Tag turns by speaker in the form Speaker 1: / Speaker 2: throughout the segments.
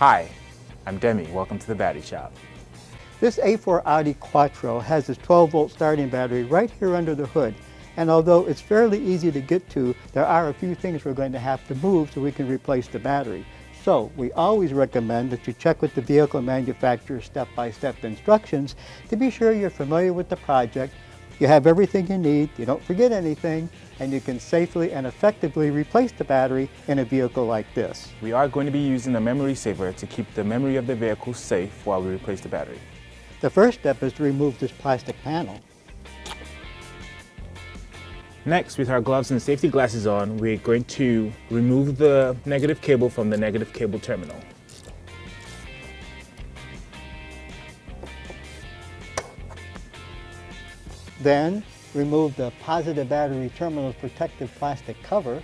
Speaker 1: Hi, I'm Demi. Welcome to the Battery Shop.
Speaker 2: This A4 Audi Quattro has its 12-volt starting battery right here under the hood. And although it's fairly easy to get to, there are a few things we're going to have to move so we can replace the battery. So we always recommend that you check with the vehicle manufacturer's step-by-step instructions to be sure you're familiar with the project, you have everything you need, you don't forget anything, and you can safely and effectively replace the battery in a vehicle like this.
Speaker 1: We are going to be using a memory saver to keep the memory of the vehicle safe while we replace the battery.
Speaker 2: The first step is to remove this plastic panel.
Speaker 1: Next, with our gloves and safety glasses on, we're going to remove the negative cable from the negative cable terminal.
Speaker 2: Then, remove the positive battery terminal's protective plastic cover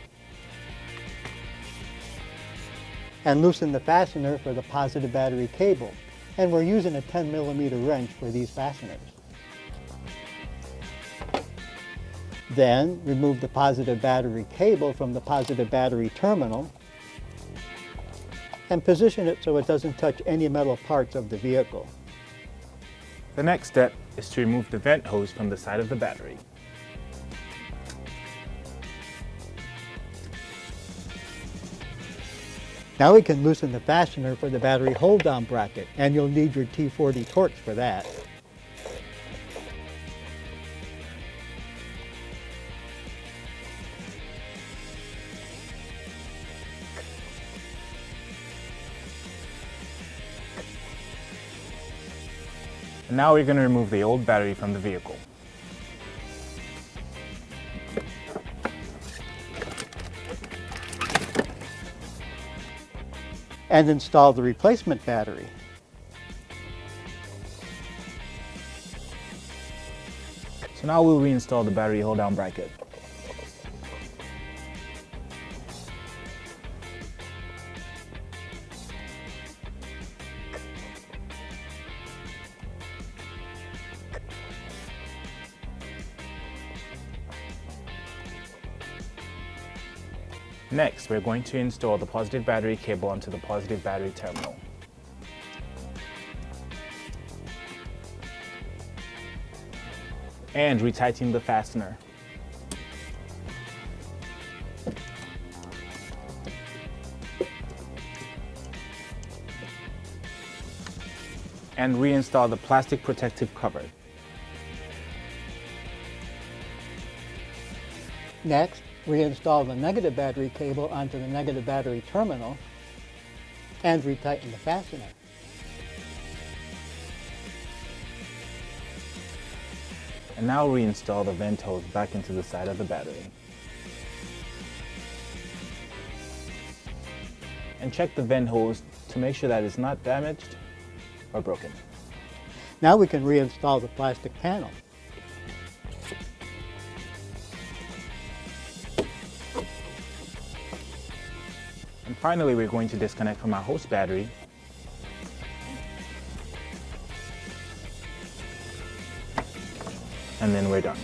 Speaker 2: and loosen the fastener for the positive battery cable. And we're using a 10mm wrench for these fasteners. Then, remove the positive battery cable from the positive battery terminal and position it so it doesn't touch any metal parts of the vehicle.
Speaker 1: The next step is to remove the vent hose from the side of the battery.
Speaker 2: Now we can loosen the fastener for the battery hold-down bracket, and you'll need your T40 torx for that.
Speaker 1: And now we're going to remove the old battery from the vehicle.
Speaker 2: And install the replacement battery.
Speaker 1: So now we'll reinstall the battery hold-down bracket. Next, we're going to install the positive battery cable onto the positive battery terminal. And retighten the fastener. And reinstall the plastic protective cover.
Speaker 2: Next, reinstall the negative battery cable onto the negative battery terminal and retighten the fastener.
Speaker 1: And now reinstall the vent hose back into the side of the battery. And check the vent hose to make sure that it's not damaged or broken.
Speaker 2: Now we can reinstall the plastic panel.
Speaker 1: And finally, we're going to disconnect from our host battery. And then we're done.